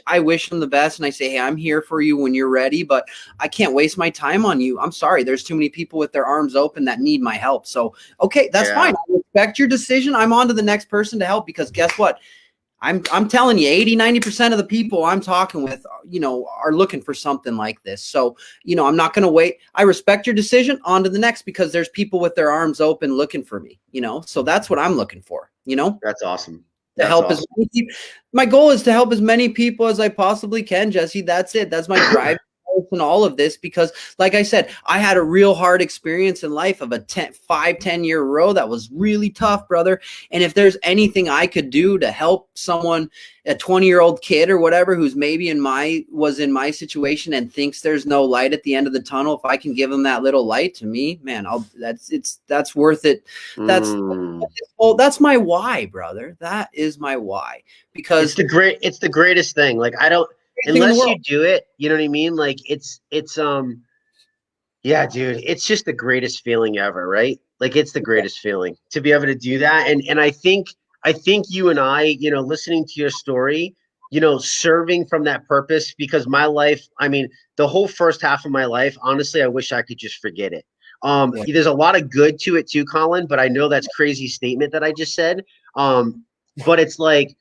I wish them the best. And I say, hey, I'm here for you when you're ready, but I can't waste my time on you. I'm sorry. There's too many people with their arms open that need my help. So, okay, that's fine. I respect your decision. I'm on to the next person to help, because guess what? I'm telling you, 80-90% of the people I'm talking with, are looking for something like this. So, I'm not going to wait. I respect your decision. On to the next, because there's people with their arms open looking for me, so that's what I'm looking for, That's awesome. To help as many people. My goal is to help as many people as I possibly can, Jesse. That's it. That's my drive. And all of this, because like I said, I had a real hard experience in life of a 5-10 year row that was really tough, brother. And if there's anything I could do to help someone, a 20-year-old kid or whatever, who's maybe was in my situation and thinks there's no light at the end of the tunnel, if I can give them that little light, to me, man, that's worth it. That's my why, brother. That is my why, because it's the greatest thing. Like, I don't, unless you do it, you know what I mean? Like, it's yeah, dude, it's just the greatest feeling ever, right? Like, it's the greatest feeling to be able to do that. And I think you and I, listening to your story, serving from that purpose, because my life, I mean, the whole first half of my life, honestly, I wish I could just forget it. There's a lot of good to it too, Colin, but I know that's crazy statement that I just said. But it's like,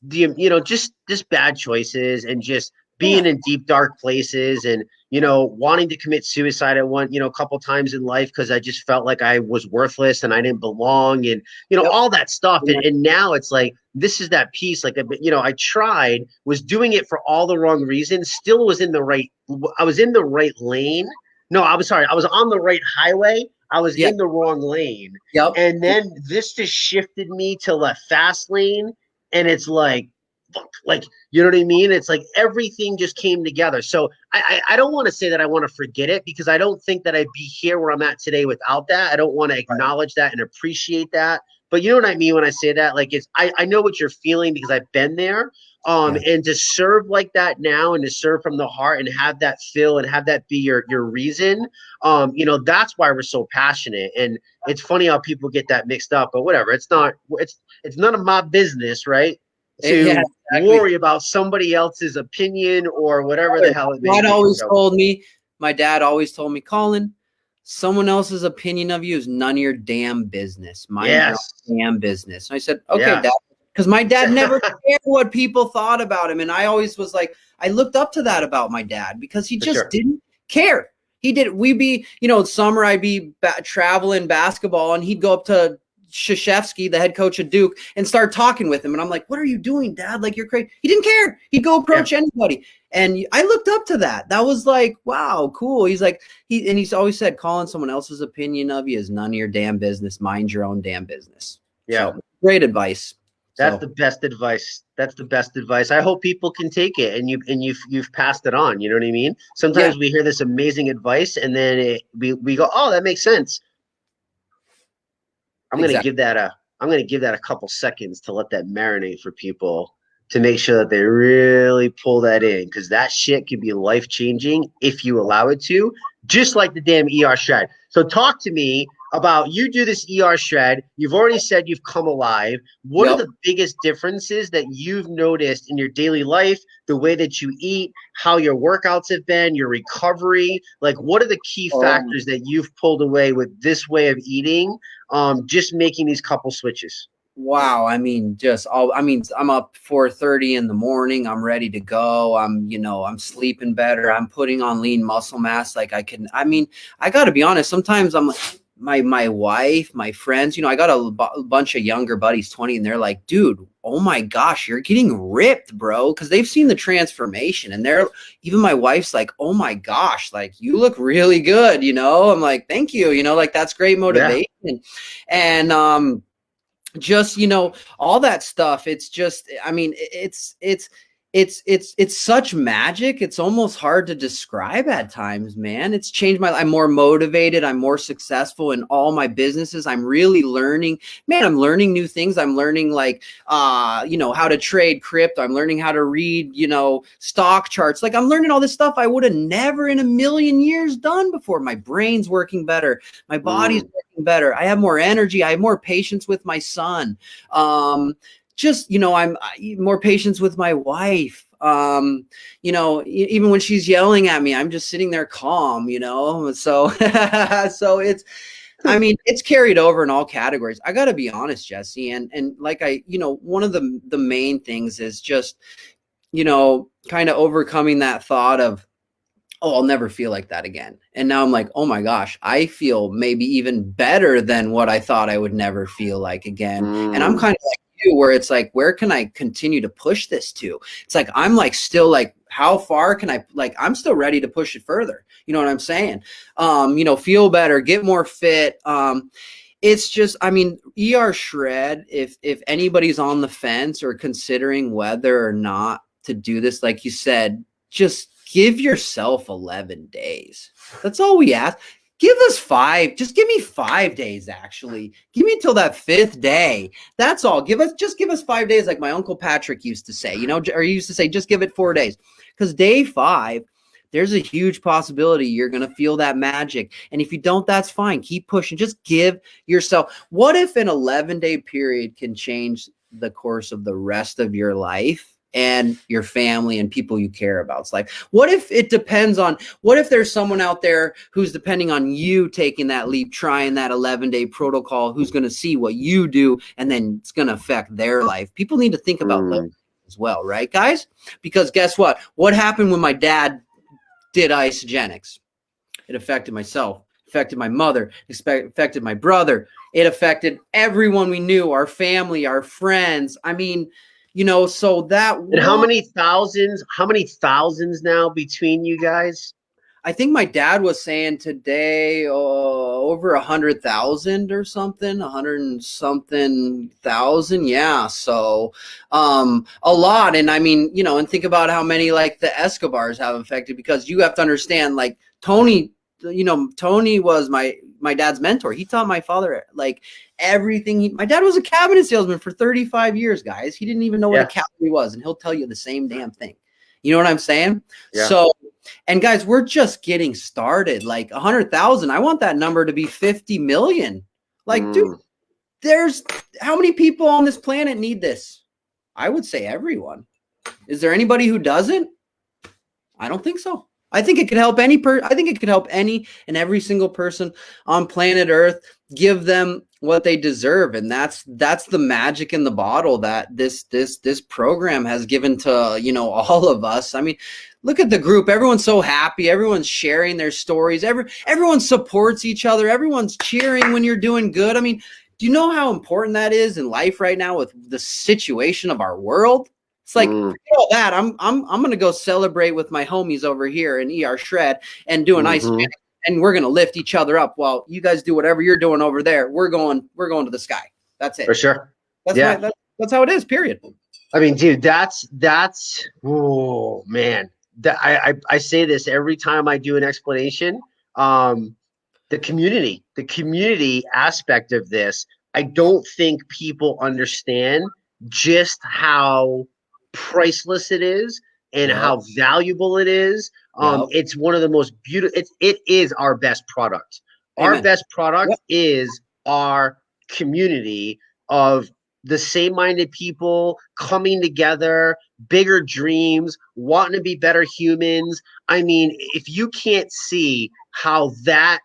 just bad choices and just being in deep, dark places and, wanting to commit suicide at one, a couple times in life, because I just felt like I was worthless and I didn't belong and, all that stuff. And now it's like, this is that piece. Like, I tried, was doing it for all the wrong reasons, still I was in the right lane. No, I was sorry. I was on the right highway I was Yeah. in the wrong lane. Yep. And then this just shifted me to the fast lane. And it's like, fuck, like, you know what I mean? It's like everything just came together. So I don't want to say that I want to forget it, because I don't think that I'd be here where I'm at today without that. I don't want to Right. acknowledge that and appreciate that. But you know what I mean when I say that? Like, I know what you're feeling because I've been there. Yeah. And to serve like that now, and to serve from the heart, and have that feel, and have that be your reason, that's why we're so passionate. And it's funny how people get that mixed up, but whatever. It's none of my business, right? Yeah, To exactly. worry about somebody else's opinion or whatever the hell it may be. So My dad always told me, Colin, someone else's opinion of you is none of your damn business. Mind your yes, own damn business. And I said, okay, Dad, yes, because my dad never cared what people thought about him. And I always was like, I looked up to that about my dad, because he for just sure. didn't care. He did. We'd be, summer, I'd be traveling basketball, and he'd go up to Krzyzewski, the head coach of Duke, and start talking with him. And I'm like, what are you doing, Dad? Like, you're crazy. He didn't care. He'd go Yeah, approach anybody. And I looked up to that. That was like, wow, cool. He's like, he's always said, Colin, someone else's opinion of you is none of your damn business. Mind your own damn business. yeah. So great advice. That's So the best advice. That's the best advice. I hope people can take it, and you've passed it on. You know what I mean? yeah, Sometimes we hear this amazing advice, and then we go, oh, that makes sense. I'm gonna exactly. give that a I'm gonna give that a couple seconds to let that marinate for people, to make sure that they really pull that in, because that shit can be life changing if you allow it to, just like the damn ER shred. So talk to me about, you do this ER shred. You've already said you've come alive. What are Yep. the biggest differences that you've noticed in your daily life, the way that you eat, how your workouts have been, your recovery? Like, what are the key Um, factors that you've pulled away with this way of eating, just making these couple switches? Wow. I'm up 4:30 in the morning. I'm ready to go. I'm sleeping better. I'm putting on lean muscle mass. I got to be honest. Sometimes my wife, my friends, I got a bunch of younger buddies, 20, and they're like, dude, oh my gosh, you're getting ripped, bro. Cause they've seen the transformation, and even my wife's like, oh my gosh, like you look really good. I'm like, thank you. Like that's great Yeah. motivation. And, just all that stuff. It's just, it's such magic. It's almost hard to describe at times, man. It's changed I'm more motivated. I'm more successful in all my businesses. I'm really learning, man. I'm learning new things. I'm learning how to trade crypto. I'm learning how to read, stock charts. Like, I'm learning all this stuff I would have never in a million years done before. My brain's working better. My body's Mm. working better. I have more energy. I have more patience with my son. I'm more patience with my wife. Even when she's yelling at me, I'm just sitting there calm, so so it's carried over in all categories. I got to be honest, Jesse, and like one of the main things is just kind of overcoming that thought of, oh, I'll never feel like that again. And now I'm like, oh my gosh, I feel maybe even better than what I thought I would never feel like again. And I'm Mm. kind of like you, where it's like, where can I continue to push this to? It's like, I'm like, still like, how far can I, like, I'm still ready to push it further. You know what I'm saying? Feel better, get more fit. It's just, ER shred, if anybody's on the fence or considering whether or not to do this, like you said, just give yourself 11 days. That's all we ask. Give us 5. Just give me 5 days, actually. Give me until that 5th day. That's all. Give us 5 days, like my Uncle Patrick used to say, or he used to say, just give it 4 days. Because day 5, there's a huge possibility you're going to feel that magic. And if you don't, that's fine. Keep pushing. Just give yourself. What if an 11-day period can change the course of the rest of your life and your family and people you care about? It's like, what if there's someone out there who's depending on you taking that leap, trying that 11-day protocol, who's going to see what you do, and then it's going to affect their life? People need to think about those Mm. as well, right, guys? Because guess what? What happened when my dad did Isagenix? It affected myself, affected my mother, affected my brother. It affected everyone we knew, our family, our friends. So that And one, how many thousands now between you guys? I think my dad was saying today over 100,000 or something, 100 and something thousand. Yeah. So a lot. And I mean, you know, and think about how many like the Escobars have affected, because you have to understand, like Tony, you know, Tony was my dad's mentor. He taught my father like everything. My dad was a cabinet salesman for 35 years, guys. He didn't even know what a calorie was, and he'll tell you the same damn thing. You know what I'm saying? Yeah. So, and guys, we're just getting started. Like 100,000. I want that number to be 50 million. Like, dude, there's how many people on this planet need this? I would say everyone. Is there anybody who doesn't? I don't think so. I think it could help I think it could help any and every single person on planet Earth, give them what they deserve. And that's the magic in the bottle that this program has given to, you know, all of us. I mean, look at the group. Everyone's so happy. Everyone's sharing their stories. Everyone supports each other. Everyone's cheering when you're doing good. I mean, do you know how important that is in life right now with the situation of our world? It's like, all that, I'm going to go celebrate with my homies over here in ER Shred and do an ice pick, and we're going to lift each other up while you guys do whatever you're doing over there. We're going to the sky. That's it. For sure. That's how it is, period. I mean, dude, that's oh man. I say this every time I do an explanation. The community aspect of this, I don't think people understand just how priceless it is and how valuable it is. It's one of the most beautiful. It is our best product. Amen. Our best product is our community of the same-minded people coming together, bigger dreams, wanting to be better humans. I mean, if you can't see how that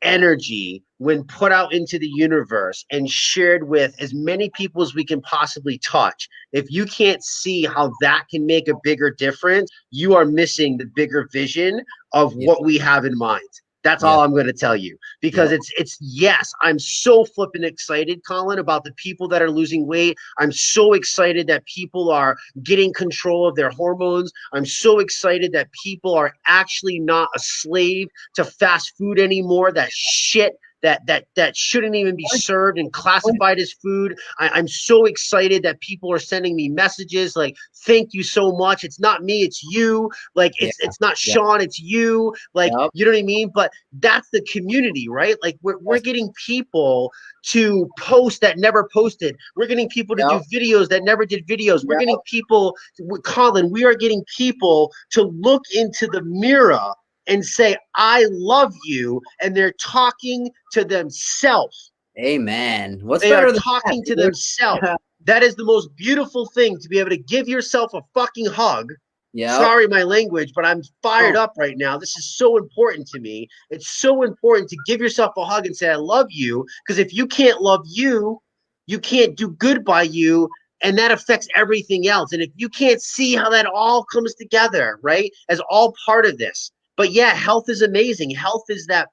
energy, when put out into the universe and shared with as many people as we can possibly touch, if you can't see how that can make a bigger difference, you are missing the bigger vision of what we have in mind. That's all I'm going to tell you, because it's yes, I'm so flipping excited, Colin, about the people that are losing weight. I'm so excited that people are getting control of their hormones. I'm so excited that people are actually not a slave to fast food anymore. That shit that shouldn't even be served and classified as food. I'm so excited that people are sending me messages like, thank you so much. It's not me, it's you. Like, it's not Sean, it's you. Like, you know what I mean? But that's the community, right? Like, we're getting people to post that never posted. We're getting people to do videos that never did videos. We're getting people, Colin, we are getting people to look into the mirror and say, I love you. And they're talking to themselves. Amen. They are talking to themselves. That is the most beautiful thing, to be able to give yourself a fucking hug. Sorry, my language, but I'm fired up right now. This is so important to me. It's so important to give yourself a hug and say, I love you. Because if you can't love you, you can't do good by you. And that affects everything else. And if you can't see how that all comes together, right, as all part of this. But yeah, health is amazing. Health is that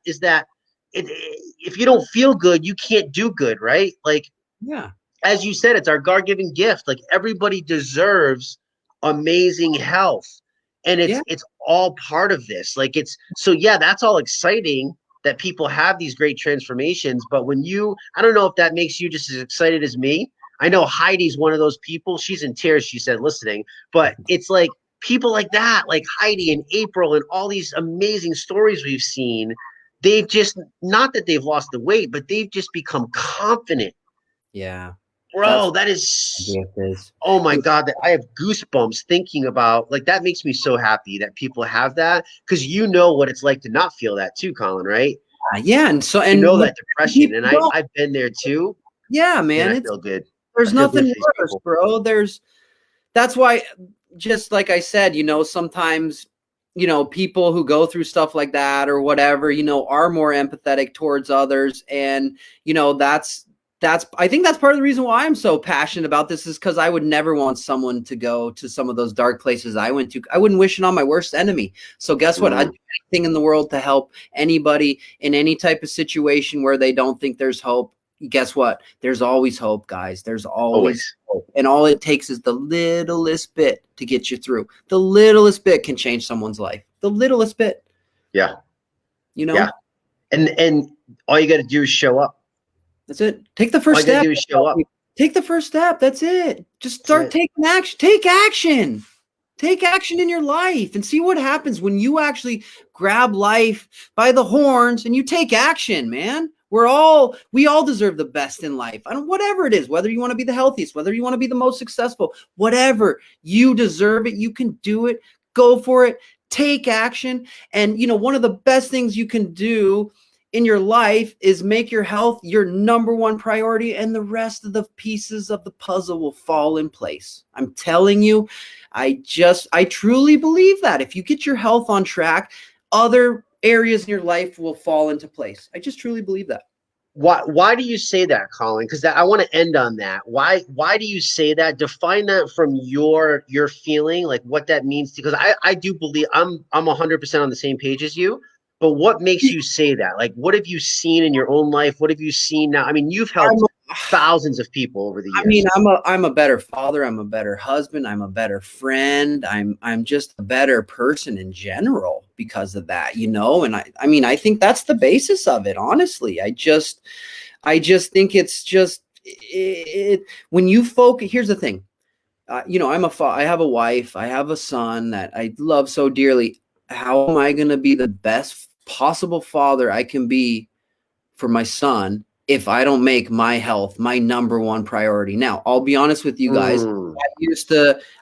if you don't feel good, you can't do good, right? Like, as you said, it's our God-given gift. Like, everybody deserves amazing health, and it's all part of this. Like, that's all exciting that people have these great transformations. But when I don't know if that makes you just as excited as me. I know Heidi's one of those people. She's in tears, she said, listening. But it's like, people like that, like Heidi and April and all these amazing stories we've seen, they've just, not that they've lost the weight, but they've just become confident. Yeah. Bro, that is, oh my God, I have goosebumps thinking about, like, that makes me so happy that people have that, because you know what it's like to not feel that too, Colin, right? Yeah, and you know that depression, and I've been there too. Yeah, man, I feel good. There's nothing worse, bro. That's why, just like I said, you know, sometimes, you know, people who go through stuff like that or whatever, you know, are more empathetic towards others. And, you know, I think that's part of the reason why I'm so passionate about this, is because I would never want someone to go to some of those dark places I went to. I wouldn't wish it on my worst enemy. So guess what? I'd do anything in the world to help anybody in any type of situation where they don't think there's hope. Guess what? There's always hope, guys. There's always hope. And all it takes is the littlest bit to get you through. The littlest bit can change someone's life. The littlest bit. Yeah. You know, Yeah. And all you got to do is show up. that's it. Take the All first you got to step. do is show up. Take the first step. That's it. Just That's start it. taking action. Take action. Take action in your life and see what happens when you actually grab life by the horns and you take action, man. We all deserve the best in life. I don't, whatever it is, whether you want to be the healthiest, whether you want to be the most successful, whatever, you deserve it. You can do it. Go for it. Take action. And one of the best things you can do in your life is make your health your number one priority, and the rest of the pieces of the puzzle will fall in place. I'm telling you, I truly believe that if you get your health on track, other areas in your life will fall into place. I just truly believe that. Why do you say that, Colin? Because I want to end on that. Why do you say that? Define that from your feeling, like what that means. Because I do believe I'm 100% on the same page as you. But what makes you say that? Like, what have you seen in your own life? What have you seen now? I mean, you've helped thousands of people over the I mean, years. I'm a better father. I'm a better husband. I'm a better friend. I'm just a better person in general because of that, And I mean, I think that's the basis of it. Honestly, I just think it's just when you focus. Here's the thing, I have a wife. I have a son that I love so dearly. How am I going to be the best possible father I can be for my son if I don't make my health my number one priority? Now, I'll be honest with you guys.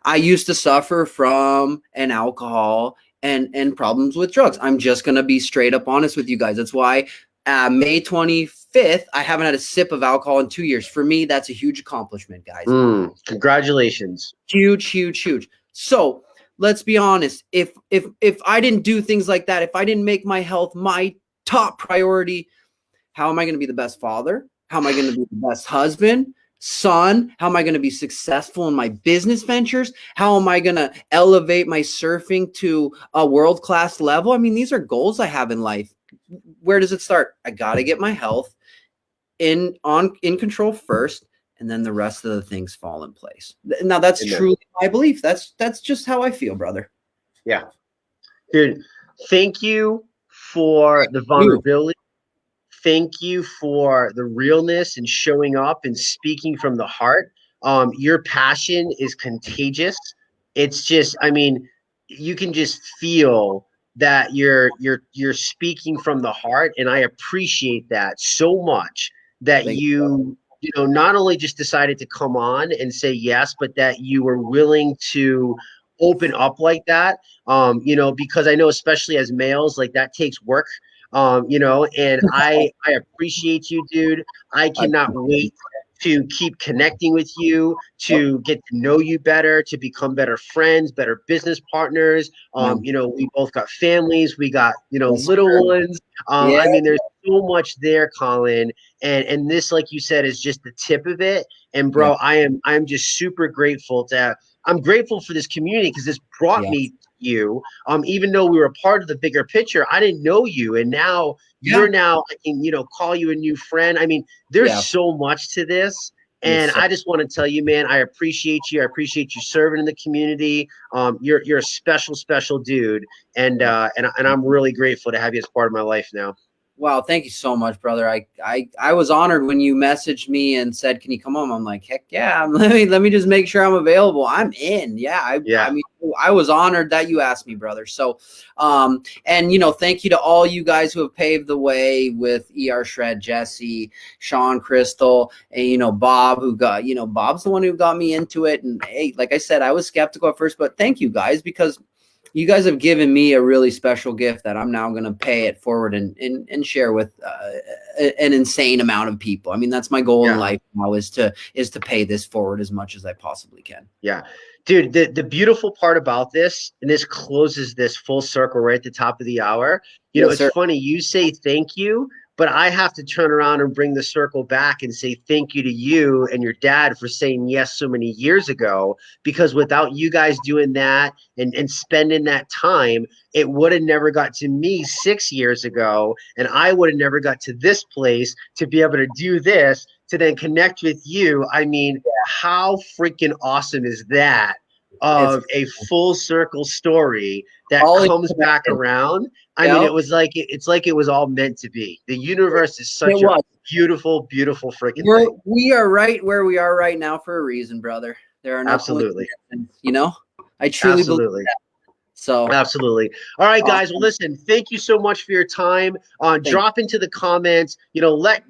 I used to suffer from an alcohol and problems with drugs. I'm just going to be straight up honest with you guys. That's why May 25th, I haven't had a sip of alcohol in 2 years. For me, that's a huge accomplishment, guys. Congratulations. Huge, huge, huge. So let's be honest. If I didn't do things like that, if I didn't make my health my top priority, how am I going to be the best father? How am I going to be the best husband, son? How am I going to be successful in my business ventures? How am I going to elevate my surfing to a world-class level? I mean, these are goals I have in life. Where does it start? I got to get my health in control first, and then the rest of the things fall in place. Now, that's truly my belief. That's just how I feel, brother. Yeah. Dude, thank you for the vulnerability. Thank you for the realness and showing up and speaking from the heart. Your passion is contagious. It's just, I mean, you can just feel that you're speaking from the heart, and I appreciate that so much that you not only just decided to come on and say yes, but that you were willing to open up like that. Because I know, especially as males, like that takes work. And I appreciate you, dude. I cannot wait to keep connecting with you, to get to know you better, to become better friends, better business partners. We both got families, we got, little ones. I mean, there's so much there, Colin. And this, like you said, is just the tip of it. And bro, I'm just super grateful I'm grateful for this community because this brought me to you. Even though we were a part of the bigger picture, I didn't know you. And now I can, call you a new friend. I mean, there's so much to this. And I just want to tell you, man, I appreciate you. I appreciate you serving in the community. You're a special, special dude. And I'm really grateful to have you as part of my life now. Wow, thank you so much, brother. I was honored when you messaged me and said, "Can you come on?" I'm like, "Heck yeah!" Let me just make sure I'm available. I'm in. I mean, I was honored that you asked me, brother. So, and thank you to all you guys who have paved the way with ER Shred, Jesse, Sean, Crystal, and Bob, who got Bob's the one who got me into it. And hey, like I said, I was skeptical at first, but thank you guys, because you guys have given me a really special gift that I'm now going to pay it forward and share with an insane amount of people. I mean, that's my goal in life now, is to pay this forward as much as I possibly can. Yeah. Dude, the beautiful part about this, and this closes this full circle right at the top of the hour, it's funny, you say thank you, but I have to turn around and bring the circle back and say thank you to you and your dad for saying yes so many years ago, because without you guys doing that and spending that time, it would have never got to me 6 years ago, and I would have never got to this place to be able to do this, to then connect with you. I mean, how freaking awesome is that? It's of a full circle story that all comes back interconnected. around. I mean, Yep, it was like it's like it was all meant to be. The universe is it such a was. beautiful, beautiful freaking thing. We are right where we are right now for a reason, brother. There are no Absolutely. coincidences, you know? I truly believe Absolutely. that. So, Absolutely. All right, guys. Well, awesome. listen, thank you so much for your time. Thank Drop into the comments,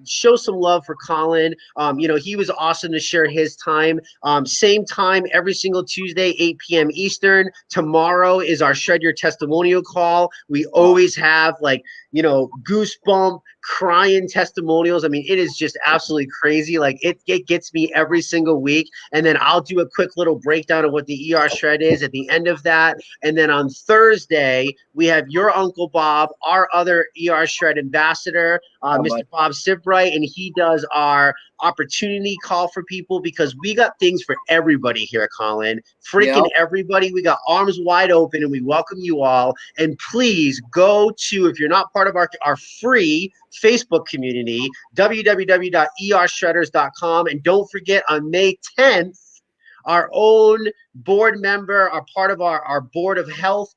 show some love for Colin. He was awesome to share his time. Same time every single Tuesday, 8 p.m. Eastern. Tomorrow is our Shred Your Testimonial call. We you. always have goosebump crying testimonials. I mean, it is just absolutely crazy. Like it gets me every single week. And then I'll do a quick little breakdown of what the ER shred is at the end of that. And then on Thursday, we have your Uncle Bob, our other ER Shred ambassador, Mr. Bob Sibright, and he does our opportunity call for people because we got things for everybody here, Colin. Yep. Freaking everybody. We got arms wide open and we welcome you all. And please go to, if you're not part of our free Facebook community, www.ershredders.com. And don't forget on May 10th, our own board member, our part of our board of health,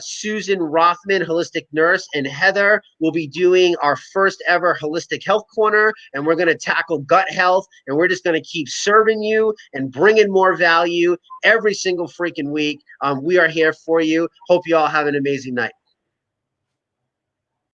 Susan Rothman, holistic nurse, and Heather will be doing our first ever holistic health corner. And we're going to tackle gut health. And we're just going to keep serving you and bringing more value every single freaking week. We are here for you. Hope you all have an amazing night.